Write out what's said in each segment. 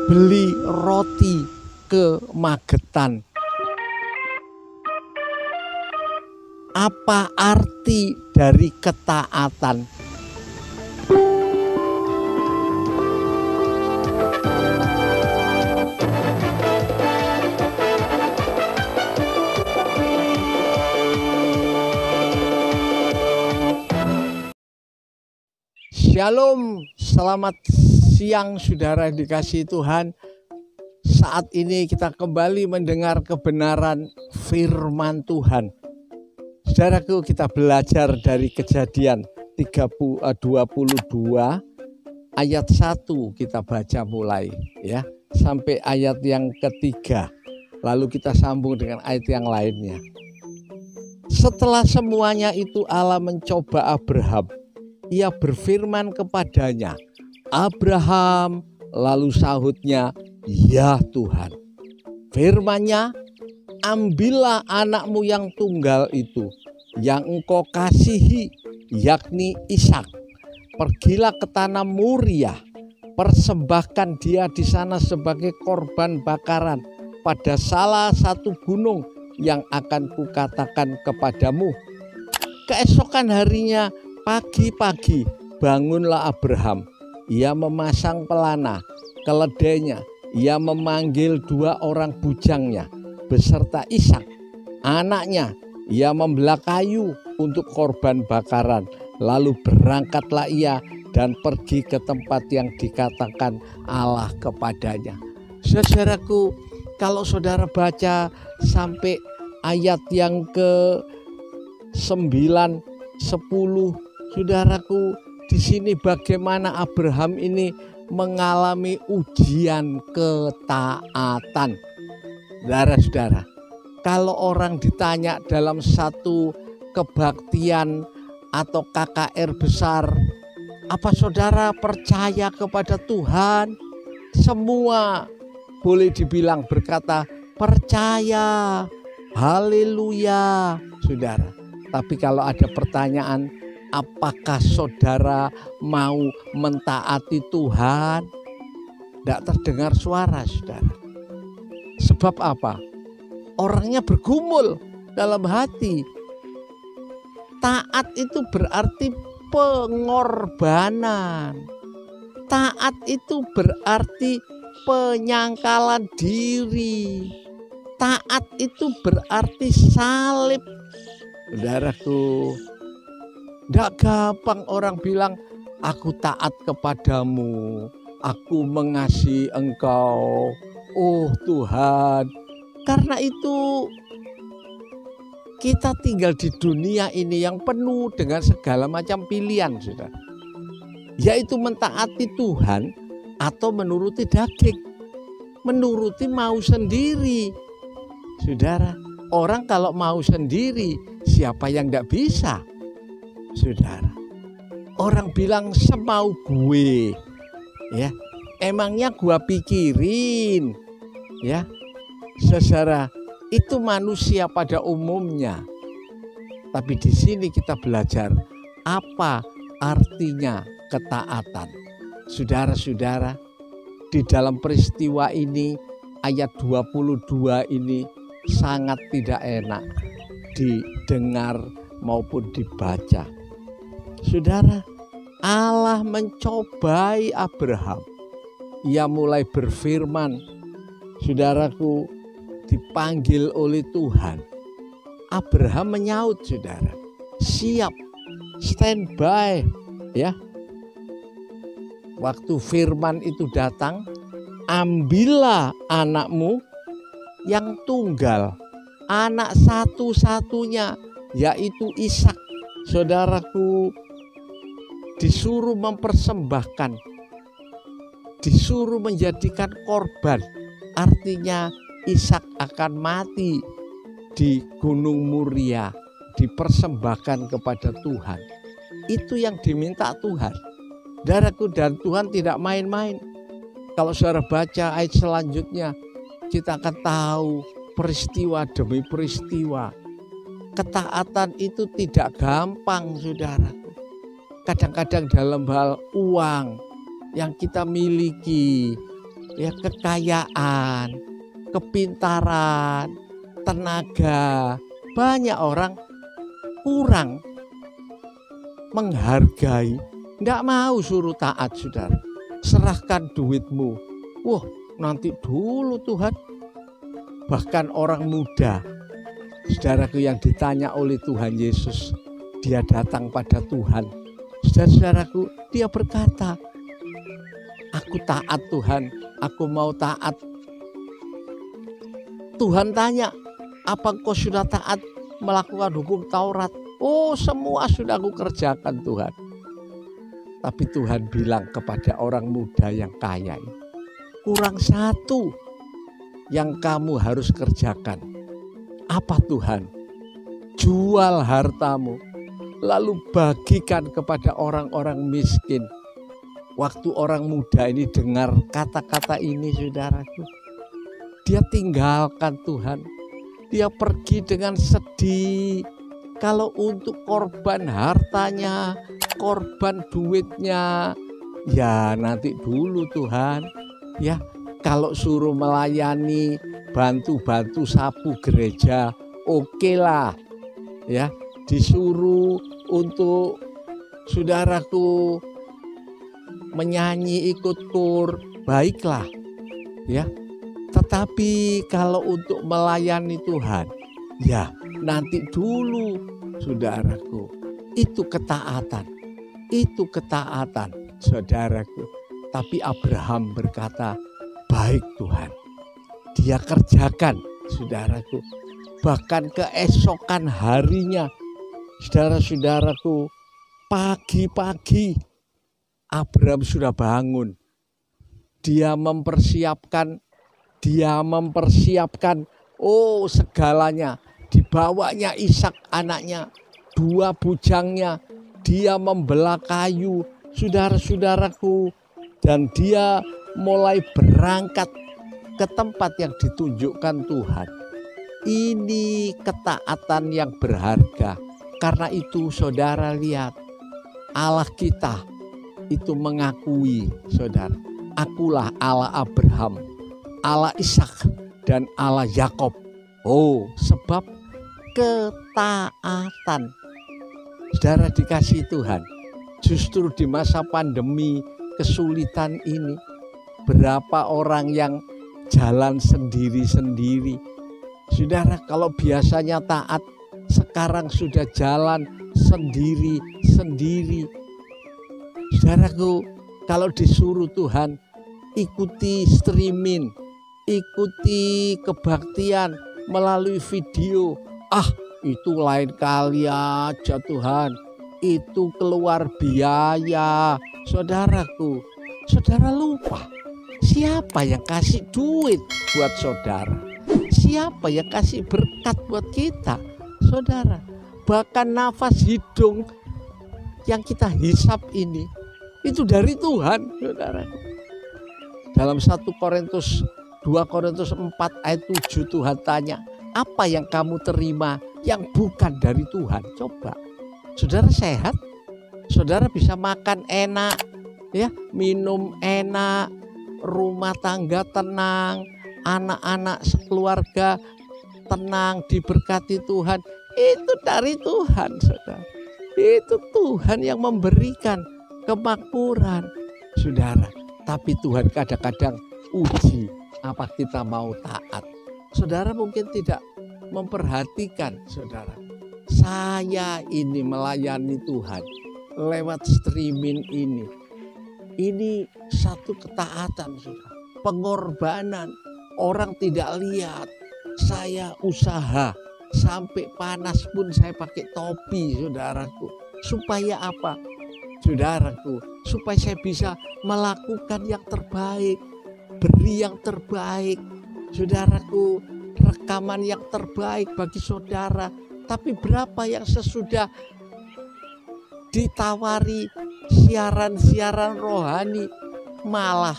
beli roti ke Magetan. Apa arti dari ketaatan? Shalom, selamat siang saudara yang dikasihi Tuhan. Saat ini kita kembali mendengar kebenaran firman Tuhan. Saudaraku, kita belajar dari Kejadian 22 ayat 1 kita baca mulai ya sampai ayat yang ketiga. Lalu kita sambung dengan ayat yang lainnya. Setelah semuanya itu Allah mencoba Abraham. Ia berfirman kepadanya, Abraham, lalu sahutnya, ya Tuhan. Firman-Nya, ambillah anakmu yang tunggal itu, yang engkau kasihi, yakni Ishak. Pergilah ke tanah Moriah, persembahkan dia di sana sebagai korban bakaran pada salah satu gunung yang akan kukatakan kepadamu. Keesokan harinya, pagi-pagi bangunlah Abraham. Ia memasang pelana, keledainya. Ia memanggil 2 orang bujangnya beserta Ishak, anaknya. Ia membelah kayu untuk korban bakaran. Lalu berangkatlah ia dan pergi ke tempat yang dikatakan Allah kepadanya. Saudaraku, kalau saudara baca sampai ayat yang ke-9, 10, saudaraku, di sini bagaimana Abraham ini mengalami ujian ketaatan. Saudara-saudara, kalau orang ditanya dalam satu kebaktian atau KKR besar, apa saudara percaya kepada Tuhan? Semua boleh dibilang berkata percaya, haleluya, saudara. Tapi kalau ada pertanyaan, apakah saudara mau mentaati Tuhan? Tidak terdengar suara saudara. Sebab apa? Orangnya bergumul dalam hati. Taat itu berarti pengorbanan. Taat itu berarti penyangkalan diri. Taat itu berarti salib. Saudaraku, tidak gampang orang bilang, aku taat kepadamu, aku mengasihi engkau, oh Tuhan. Karena itu kita tinggal di dunia ini yang penuh dengan segala macam pilihan, saudara. Yaitu mentaati Tuhan atau menuruti daging, menuruti mau sendiri. Saudara, orang kalau mau sendiri, siapa yang tidak bisa? Saudara, orang bilang semau gue, ya, emangnya gua pikirin, ya, saudara, itu manusia pada umumnya. Tapi di sini kita belajar apa artinya ketaatan. Saudara-saudara, di dalam peristiwa ini ayat 22 ini sangat tidak enak didengar maupun dibaca. Saudara, Allah mencobai Abraham. Ia mulai berfirman, saudaraku, dipanggil oleh Tuhan. Abraham menyaut, saudara, siap, standby, ya. Waktu firman itu datang, ambillah anakmu yang tunggal, anak satu-satunya, yaitu Ishak. Saudaraku, disuruh mempersembahkan, disuruh menjadikan korban. Artinya Ishak akan mati di Gunung Moriah, dipersembahkan kepada Tuhan. Itu yang diminta Tuhan. Saudaraku, dan Tuhan tidak main-main. Kalau saudara baca ayat selanjutnya, kita akan tahu peristiwa demi peristiwa. Ketaatan itu tidak gampang, saudaraku. Kadang-kadang dalam hal uang yang kita miliki, ya kekayaan, kepintaran, tenaga. Banyak orang kurang menghargai, tidak mau suruh taat, saudara. Serahkan duitmu. Wah, nanti dulu Tuhan. Bahkan orang muda, saudaraku, yang ditanya oleh Tuhan Yesus, dia datang pada Tuhan. Saudara-saudaraku, dia berkata, aku taat Tuhan, aku mau taat. Tuhan tanya, apa engkau sudah taat melakukan hukum Taurat? Oh, semua sudah aku kerjakan Tuhan. Tapi Tuhan bilang kepada orang muda yang kaya, kurang satu yang kamu harus kerjakan. Apa Tuhan? Jual hartamu, lalu bagikan kepada orang-orang miskin. Waktu orang muda ini dengar kata-kata ini, saudaraku, dia tinggalkan Tuhan. Dia pergi dengan sedih. Kalau untuk korban hartanya, korban duitnya, ya nanti dulu Tuhan. Ya, kalau suruh melayani, bantu-bantu sapu gereja, oke lah. Ya, disuruh untuk saudaraku menyanyi ikut kur, baiklah. Ya. Tetapi kalau untuk melayani Tuhan, ya nanti dulu, saudaraku. Itu ketaatan. Itu ketaatan, saudaraku. Tapi Abraham berkata, baik Tuhan. Dia kerjakan, saudaraku. Bahkan keesokan harinya, saudara-saudaraku, pagi-pagi Abraham sudah bangun. Dia mempersiapkan segalanya. Dibawanya Ishak anaknya, 2 bujangnya. Dia membelah kayu, saudara-saudaraku. Dan dia mulai berangkat ke tempat yang ditunjukkan Tuhan. Ini ketaatan yang berharga. Karena itu saudara lihat, Allah kita itu mengakui, saudara, akulah Allah Abraham, Allah Ishak, dan Allah Yakob. Oh, sebab ketaatan. Saudara dikasih Tuhan, justru di masa pandemi kesulitan ini, berapa orang yang jalan sendiri-sendiri. Saudara, kalau biasanya taat, sekarang sudah jalan sendiri-sendiri. Saudaraku, kalau disuruh Tuhan, ikuti streaming, ikuti kebaktian melalui video. Itu lain kali aja Tuhan. Itu keluar biaya. Saudaraku, saudara lupa siapa yang kasih duit buat saudara. Siapa yang kasih berkat buat kita, saudara. Bahkan nafas hidung yang kita hisap ini, itu dari Tuhan, saudara. Dalam 2 Korintus 4 ayat 7 Tuhan tanya, apa yang kamu terima yang bukan dari Tuhan? Coba, saudara sehat, saudara bisa makan enak, ya, minum enak, rumah tangga tenang, anak-anak sekeluarga tenang, diberkati Tuhan. Itu dari Tuhan, saudara. Itu Tuhan yang memberikan kemakmuran, saudara. Tapi Tuhan kadang-kadang uji apa kita mau taat. Saudara mungkin tidak memperhatikan, saudara. Saya ini melayani Tuhan lewat streaming ini. Ini satu ketaatan, saudara. Pengorbanan. Orang tidak lihat. Saya usaha. Sampai panas pun saya pakai topi, saudaraku. Supaya apa? Saudaraku, supaya saya bisa melakukan yang terbaik. Beri yang terbaik. Saudaraku, rekaman yang terbaik bagi saudara. Tapi berapa yang sesudah ditawari siaran-siaran rohani malah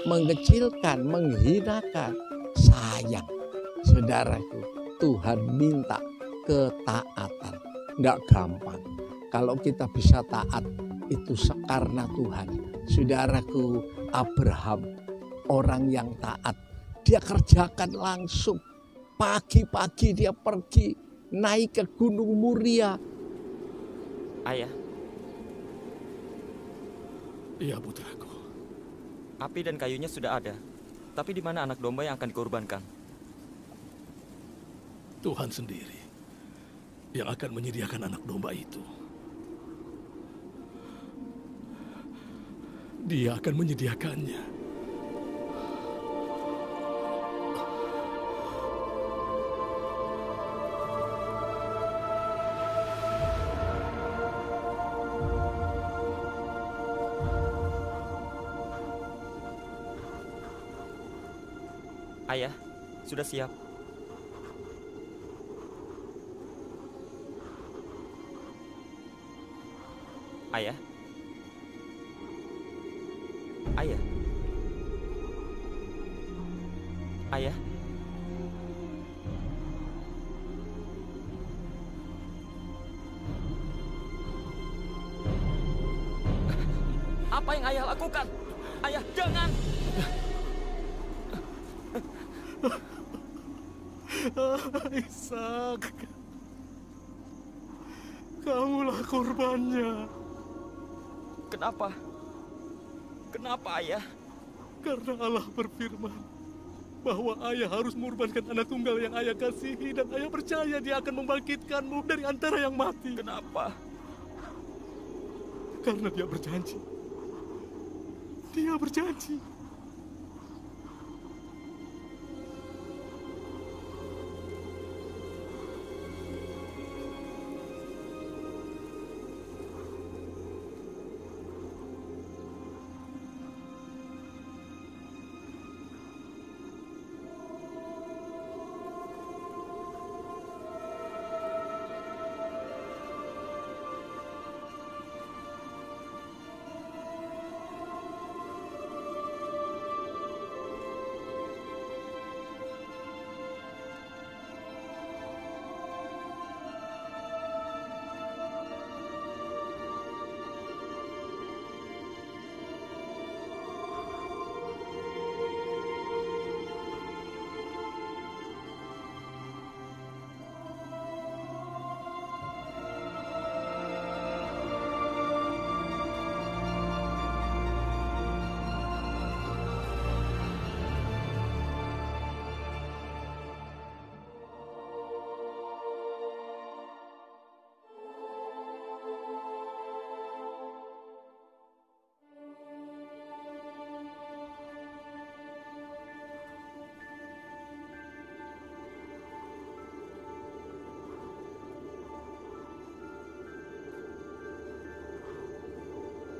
mengecilkan, menghinakan. Sayang, saudaraku, Tuhan minta ketaatan. Tidak gampang. Kalau kita bisa taat, itu karena Tuhan. Saudaraku, Abraham orang yang taat. Dia kerjakan langsung. Pagi-pagi dia pergi naik ke Gunung Muria. Ayah, Iya putraku. api dan kayunya sudah ada. Tapi di mana anak domba yang akan dikorbankan? Tuhan sendiri yang akan menyediakan anak domba itu. Dia akan menyediakannya. Ayah, sudah siap. Ayah. Ayah. Ayah. Apa yang ayah lakukan? Ayah, jangan! Ishak, kamulah korbannya. Kenapa? Kenapa, ayah? Karena Allah berfirman bahwa ayah harus mengorbankan anak tunggal yang ayah kasihi, dan ayah percaya dia akan membangkitkanmu dari antara yang mati. Kenapa? Karena dia berjanji. Dia berjanji.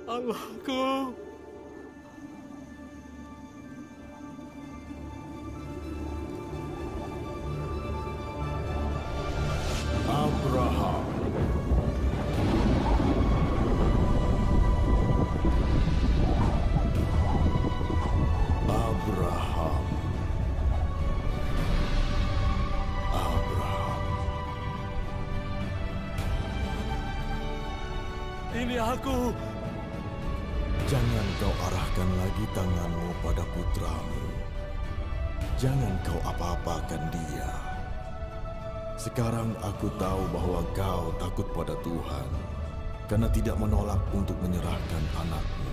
Allahku, Abraham. Abraham. Abraham. ini aku. Jangan kau arahkan lagi tanganmu pada putramu. Jangan kau apa-apakan dia. Sekarang aku tahu bahwa kau takut pada Tuhan, karena tidak menolak untuk menyerahkan anakmu,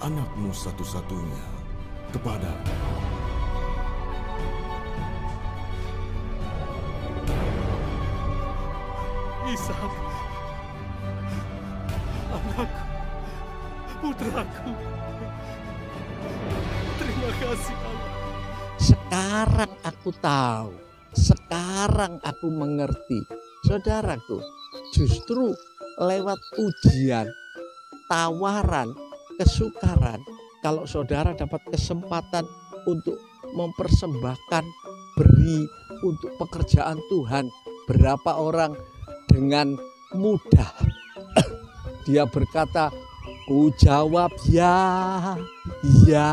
anakmu satu-satunya, kepada Ishak, anakku, putraku. Terima kasih Allah. Sekarang aku tahu, sekarang aku mengerti. Saudaraku, justru lewat ujian, tawaran, kesukaran, kalau saudara dapat kesempatan untuk mempersembahkan, beri untuk pekerjaan Tuhan, berapa orang dengan mudah dia berkata, ku jawab ya, ya,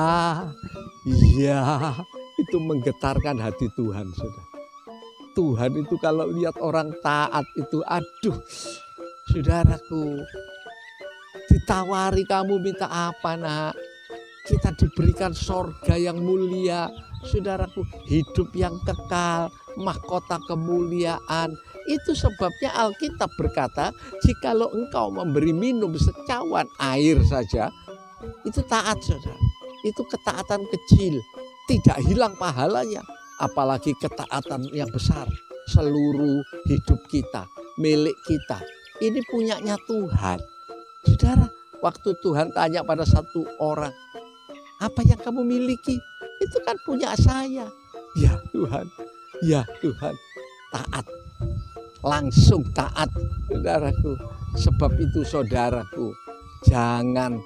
ya. Itu menggetarkan hati Tuhan, saudara. Tuhan itu kalau lihat orang taat itu, aduh, saudaraku, ditawari kamu minta apa nak? kita diberikan sorga yang mulia, saudaraku, hidup yang kekal, mahkota kemuliaan. Itu sebabnya Alkitab berkata, jikalau engkau memberi minum secawan air saja, itu taat, saudara. Itu ketaatan kecil, tidak hilang pahalanya. Apalagi ketaatan yang besar, seluruh hidup kita, milik kita. Ini punyanya Tuhan. Saudara, waktu Tuhan tanya pada satu orang, apa yang kamu miliki? Itu kan punya saya. Ya Tuhan, ya Tuhan, taat. Langsung taat, saudaraku. Sebab itu saudaraku, jangan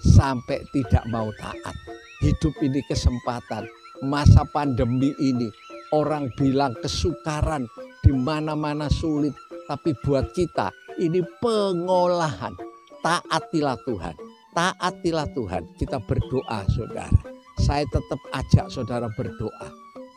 sampai tidak mau taat. Hidup ini kesempatan. Masa pandemi ini orang bilang kesukaran, di mana-mana sulit, tapi buat kita ini pengolahan. Taatilah Tuhan, taatilah Tuhan. Kita berdoa, saudara. Saya tetap ajak saudara berdoa,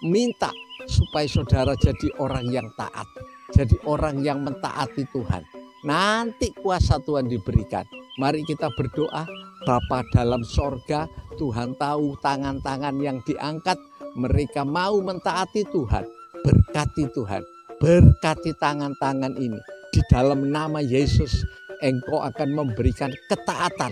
minta supaya saudara jadi orang yang taat, jadi orang yang mentaati Tuhan. Nanti kuasa Tuhan diberikan. Mari kita berdoa. Bapa dalam sorga, Tuhan tahu tangan-tangan yang diangkat, mereka mau mentaati Tuhan. Berkati Tuhan, berkati tangan-tangan ini. Di dalam nama Yesus, Engkau akan memberikan ketaatan,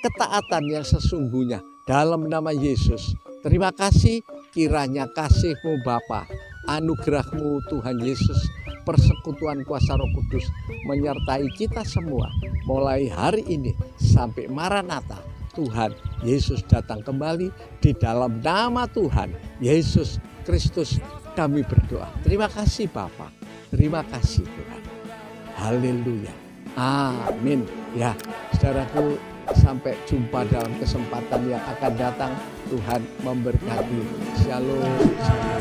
ketaatan yang sesungguhnya. Dalam nama Yesus, terima kasih, kiranya kasih-Mu Bapa, anugerah-Mu Tuhan Yesus, persekutuan kuasa Roh Kudus menyertai kita semua mulai hari ini sampai Maranatha. Tuhan Yesus datang kembali. Di dalam nama Tuhan Yesus Kristus kami berdoa. Terima kasih Bapa, terima kasih Tuhan. Haleluya, amin. Ya saudaraku, sampai jumpa dalam kesempatan yang akan datang. Tuhan memberkati. Shalom.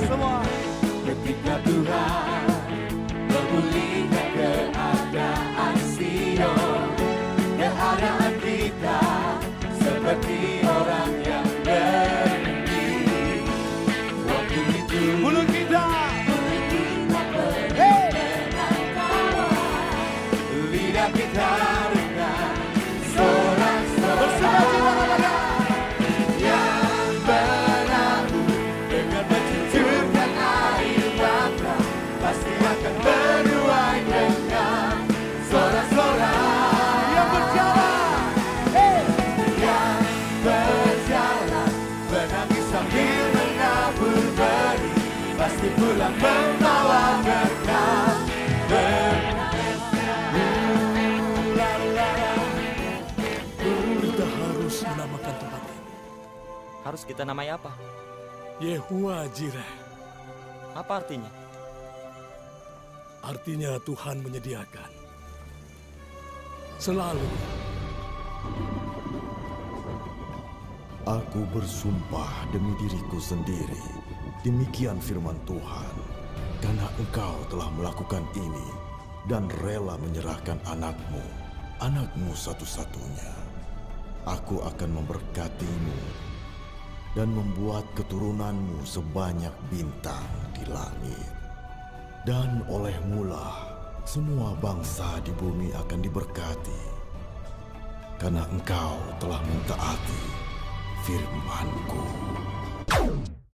Semua ketika Tuhan memulihkan keadaan Sion, keadaan kita seperti orang yang bermimpi. Waktu itu mulut kita lidah kita rendah, sorak-sorai bersukacita yang berlalu dengan mencucurkan air mata, pasti akan menuai dengan sorak-sorai yang berjalan, yang berjalan menangis sambil menabur benih, pasti pulang membawa berkat. Kita harus menamakan tempat ini Harus kita namai apa? Yehuwa Jireh. Apa artinya? Artinya Tuhan menyediakan. Selalu. Aku bersumpah demi diriku sendiri, demikian firman Tuhan, karena engkau telah melakukan ini dan rela menyerahkan anakmu, anakmu satu-satunya. Aku akan memberkatimu dan membuat keturunanmu sebanyak bintang di langit. Dan olehmulah semua bangsa di bumi akan diberkati, karena engkau telah mentaati firman-Ku.